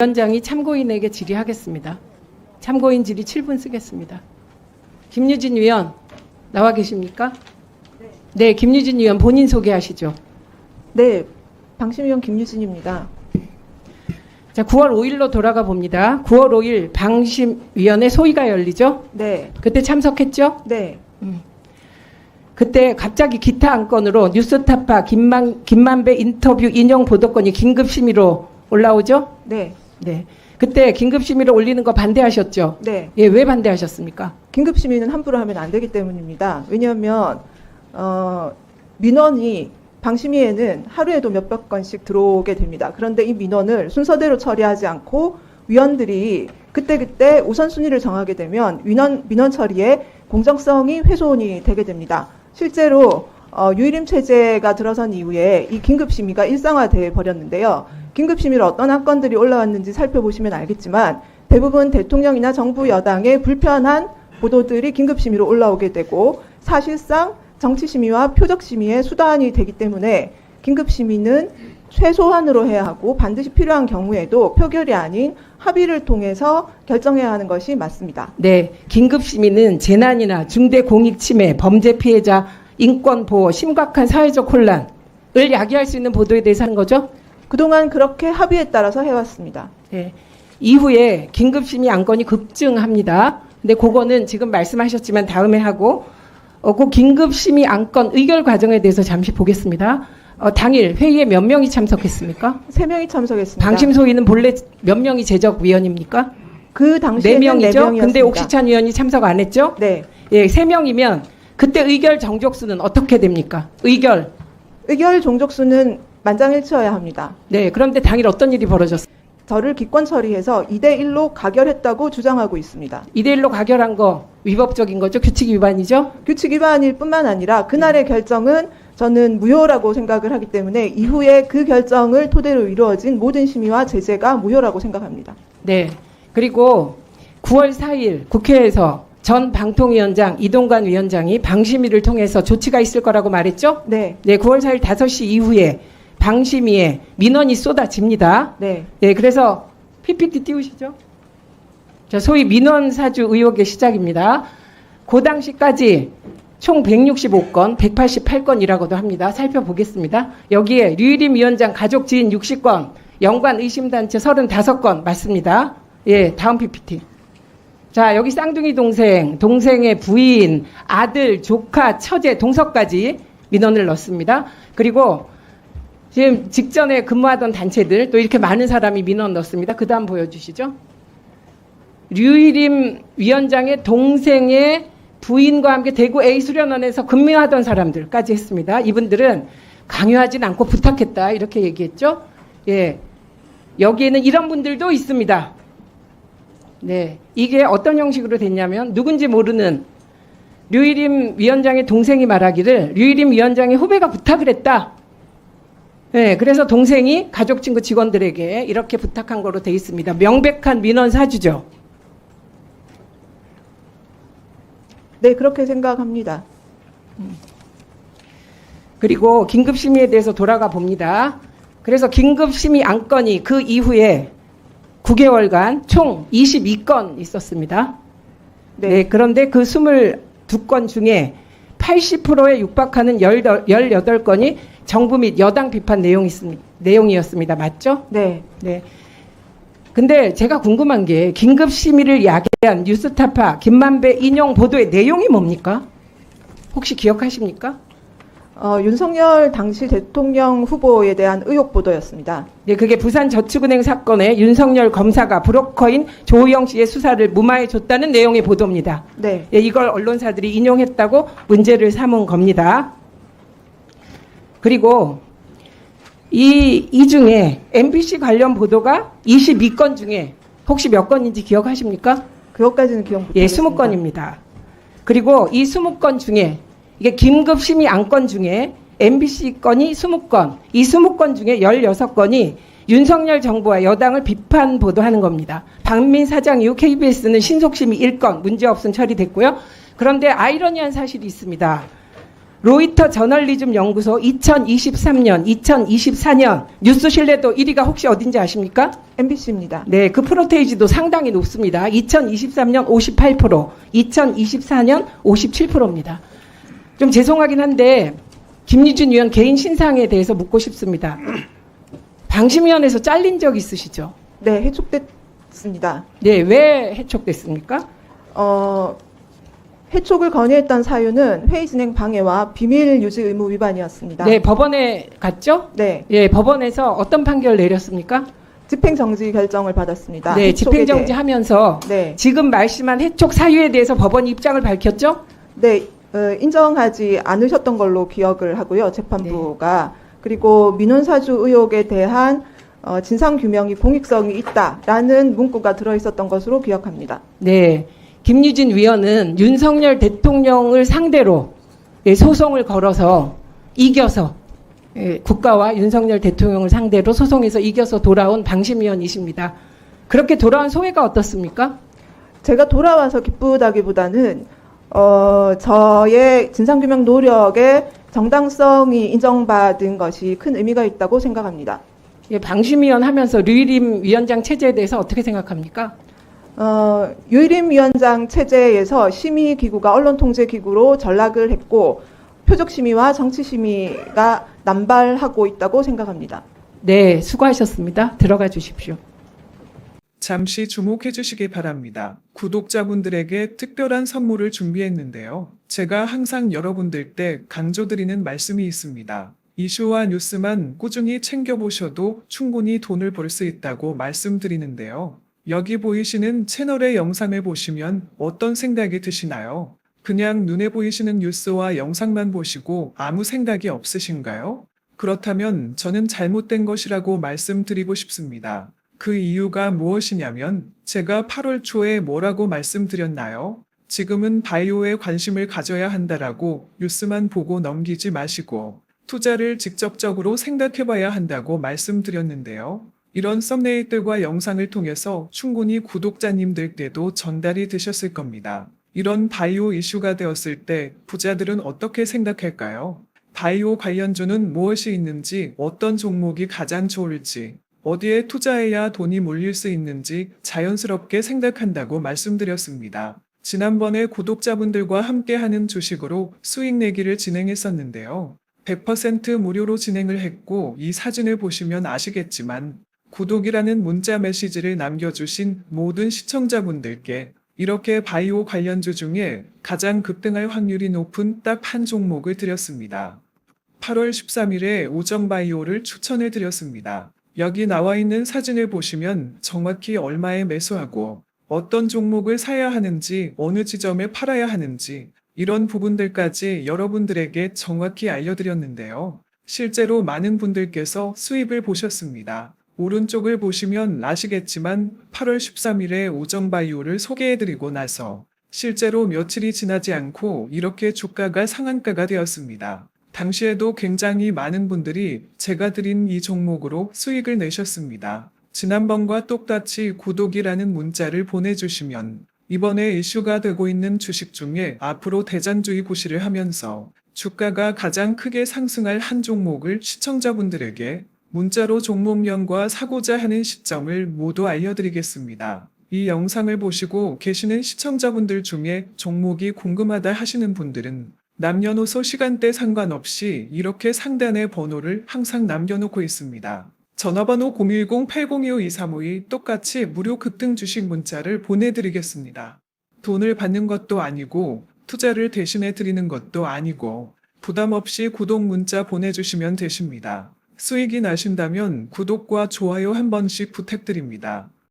위원장이 참고인에게 질의하겠습니다. 참고인 질의 7분 쓰겠습니다. 김유진 위원 나와 계십니까? 네, 김유진 위원 본인 소개하시죠. 네, 방심위원 김유진입니다. 자, 9월 5일로 돌아가 봅니다. 9월 5일 방심위원회 소위가 열리죠? 네, 그때 참석했죠? 네, 그때 갑자기 기타 안건으로 뉴스타파 김만배 인터뷰 인용 보도권이 긴급심의로 올라오죠? 네, 네. 그때 긴급심의로 올리는 거 반대하셨죠? 네. 예, 왜 반대하셨습니까? 긴급심의는 함부로 하면 안 되기 때문입니다. 왜냐하면 민원이 방심위에는 하루에도 몇백 건씩 들어오게 됩니다. 그런데 이 민원을 순서대로 처리하지 않고 위원들이 그때그때 우선순위를 정하게 되면 민원 처리의 공정성이 훼손이 되게 됩니다. 실제로 유일임 체제가 들어선 이후에 이 긴급심의가 일상화돼 버렸는데요. 긴급심의로 어떤 안건들이 올라왔는지 살펴보시면 알겠지만 대부분 대통령이나 정부 여당의 불편한 보도들이 긴급심의로 올라오게 되고 사실상 정치심의와 표적심의의 수단이 되기 때문에 긴급심의는 최소한으로 해야 하고 반드시 필요한 경우에도 표결이 아닌 합의를 통해서 결정해야 하는 것이 맞습니다. 네, 긴급심의는 재난이나 중대 공익침해, 범죄 피해자, 인권보호, 심각한 사회적 혼란을 야기할 수 있는 보도에 대해서 하는 거죠? 그동안 그렇게 합의에 따라서 해왔습니다. 네. 이후에 긴급심의 안건이 급증합니다. 근데 그거는 지금 말씀하셨지만 다음에 하고, 그 긴급심의 안건 의결 과정에 대해서 잠시 보겠습니다. 당일 회의에 몇 명이 참석했습니까? 3명이 참석했습니다. 방심소위는 본래 몇 명이 제적위원입니까? 그 당시에는 4명이죠? 4명이었습니다. 근데 옥시찬 위원이 참석 안 했죠? 네. 예, 3명이면 그때 의결 정족수는 어떻게 됩니까? 의결 종족수는 만장일치여야 합니다. 네, 그런데 당일 어떤 일이 벌어졌어요? 저를 기권 처리해서 2대1로 가결했다고 주장하고 있습니다. 2대1로 가결한 거 위법적인 거죠? 규칙 위반이죠? 규칙 위반일 뿐만 아니라 그날의 결정은 저는 무효라고 생각을 하기 때문에 이후에 그 결정을 토대로 이루어진 모든 심의와 제재가 무효라고 생각합니다. 네. 그리고 9월 4일 국회에서 전 방통위원장 이동관 위원장이 방심위를 통해서 조치가 있을 거라고 말했죠? 네. 네, 9월 4일 5시 이후에 방심위에 민원이 쏟아집니다. 네. 네, 그래서 PPT 띄우시죠. 자, 소위 민원 사주 의혹의 시작입니다. 그 당시까지 총 165건, 188건이라고도 합니다. 살펴보겠습니다. 여기에 류일임 위원장 가족 지인 60건, 연관 의심단체 35건 맞습니다. 예, 다음 PPT. 자, 여기 쌍둥이 동생, 동생의 부인, 아들, 조카, 처제, 동서까지 민원을 넣습니다. 그리고 지금 직전에 근무하던 단체들 또 이렇게 많은 사람이 민원 넣습니다. 그 다음 보여주시죠. 류일임 위원장의 동생의 부인과 함께 대구 A수련원에서 근무하던 사람들까지 했습니다. 이분들은 강요하진 않고 부탁했다 이렇게 얘기했죠. 예, 여기에는 이런 분들도 있습니다. 네, 이게 어떤 형식으로 됐냐면 누군지 모르는 류일임 위원장의 동생이 말하기를 류일임 위원장의 후배가 부탁을 했다. 네, 그래서 동생이 가족, 친구, 직원들에게 이렇게 부탁한 거로 돼 있습니다. 명백한 민원 사주죠. 네, 그렇게 생각합니다. 그리고 긴급심의에 대해서 돌아가 봅니다. 그래서 긴급심의 안건이 그 이후에 9개월간 총 22건 있었습니다. 네, 그런데 그 22건 중에 80%에 육박하는 18건이 정부 및 여당 비판 내용이었습니다. 맞죠? 네. 네. 근데 제가 궁금한 게 긴급심의를 야기한 뉴스타파 김만배 인용 보도의 내용이 뭡니까? 혹시 기억하십니까? 윤석열 당시 대통령 후보에 대한 의혹 보도였습니다. 네, 그게 부산저축은행 사건에 윤석열 검사가 브로커인 조희영 씨의 수사를 무마해 줬다는 내용의 보도입니다. 네. 예, 이걸 언론사들이 인용했다고 문제를 삼은 겁니다. 그리고 이 중에 MBC 관련 보도가 22건 중에 혹시 몇 건인지 기억하십니까? 그것까지는 기억 못하겠습니다. 예, 20건입니다. 그리고 이 20건 중에 이게 긴급심의 안건 중에 MBC 건이 20건, 이 20건 중에 16건이 윤석열 정부와 여당을 비판 보도하는 겁니다. 박민 사장 이후 KBS는 신속심의 1건 문제없음 처리됐고요. 그런데 아이러니한 사실이 있습니다. 로이터 저널리즘 연구소 2023년, 2024년 뉴스 신뢰도 1위가 혹시 어딘지 아십니까? MBC입니다. 네, 그 프로테이지도 상당히 높습니다. 2023년 58%, 2024년 57%입니다. 좀 죄송하긴 한데 김유진 의원 개인 신상에 대해서 묻고 싶습니다. 방심위원회에서 잘린 적 있으시죠? 네, 해촉됐습니다. 네, 왜 해촉됐습니까? 해촉을 건의했던 사유는 회의 진행 방해와 비밀 유지 의무 위반이었습니다. 네, 법원에 갔죠? 네, 예, 법원에서 어떤 판결 내렸습니까? 집행정지 결정을 받았습니다. 네, 해촉에 집행정지 대해. 하면서 네, 지금 말씀한 해촉 사유에 대해서 법원이 입장을 밝혔죠? 네, 인정하지 않으셨던 걸로 기억을 하고요. 재판부가. 그리고 민원사주 의혹에 대한 진상규명이 공익성이 있다라는 문구가 들어있었던 것으로 기억합니다. 네. 김유진 위원은 윤석열 대통령을 상대로 소송을 걸어서 이겨서 국가와 윤석열 대통령을 상대로 소송해서 이겨서 돌아온 방심위원이십니다. 그렇게 돌아온 소회가 어떻습니까? 제가 돌아와서 기쁘다기보다는 저의 진상규명 노력에 정당성이 인정받은 것이 큰 의미가 있다고 생각합니다. 예, 방심위원 하면서 류일임 위원장 체제에 대해서 어떻게 생각합니까? 유일임 위원장 체제에서 심의기구가 언론통제기구로 전락을 했고 표적심의와 정치심의가 남발하고 있다고 생각합니다. 네, 수고하셨습니다. 들어가 주십시오. 잠시 주목해 주시기 바랍니다. 구독자분들에게 특별한 선물을 준비했는데요. 제가 항상 여러분들 때 강조드리는 말씀이 있습니다. 이슈와 뉴스만 꾸준히 챙겨보셔도 충분히 돈을 벌 수 있다고 말씀드리는데요. 여기 보이시는 채널의 영상을 보시면 어떤 생각이 드시나요? 그냥 눈에 보이시는 뉴스와 영상만 보시고 아무 생각이 없으신가요? 그렇다면 저는 잘못된 것이라고 말씀드리고 싶습니다. 그 이유가 무엇이냐면 제가 8월 초에 뭐라고 말씀드렸나요? 지금은 바이오에 관심을 가져야 한다라고 뉴스만 보고 넘기지 마시고 투자를 직접적으로 생각해봐야 한다고 말씀드렸는데요. 이런 썸네일들과 영상을 통해서 충분히 구독자님들께도 전달이 되셨을 겁니다. 이런 바이오 이슈가 되었을 때 부자들은 어떻게 생각할까요? 바이오 관련주는 무엇이 있는지, 어떤 종목이 가장 좋을지, 어디에 투자해야 돈이 몰릴 수 있는지 자연스럽게 생각한다고 말씀드렸습니다. 지난번에 구독자분들과 함께하는 주식으로 수익 내기를 진행했었는데요. 100% 무료로 진행을 했고 이 사진을 보시면 아시겠지만 구독이라는 문자 메시지를 남겨주신 모든 시청자분들께 이렇게 바이오 관련주 중에 가장 급등할 확률이 높은 딱 한 종목을 드렸습니다. 8월 13일에 오정바이오를 추천해 드렸습니다. 여기 나와 있는 사진을 보시면 정확히 얼마에 매수하고 어떤 종목을 사야 하는지 어느 지점에 팔아야 하는지 이런 부분들까지 여러분들에게 정확히 알려드렸는데요. 실제로 많은 분들께서 수입을 보셨습니다. 오른쪽을 보시면 아시겠지만 8월 13일에 오정바이오를 소개해드리고 나서 실제로 며칠이 지나지 않고 이렇게 주가가 상한가가 되었습니다. 당시에도 굉장히 많은 분들이 제가 드린 이 종목으로 수익을 내셨습니다. 지난번과 똑같이 구독이라는 문자를 보내주시면 이번에 이슈가 되고 있는 주식 중에 앞으로 대장주의 고시를 하면서 주가가 가장 크게 상승할 한 종목을 시청자분들에게 문자로 종목명과 사고자 하는 시점을 모두 알려드리겠습니다. 이 영상을 보시고 계시는 시청자분들 중에 종목이 궁금하다 하시는 분들은 남녀노소 시간대 상관없이 이렇게 상단에 번호를 항상 남겨놓고 있습니다. 전화번호 010-8025-2352 똑같이 무료 급등 주식 문자를 보내드리겠습니다. 돈을 받는 것도 아니고 투자를 대신해 드리는 것도 아니고 부담 없이 구독 문자 보내주시면 되십니다. 수익이 나신다면 구독과 좋아요 한 번씩 부탁드립니다.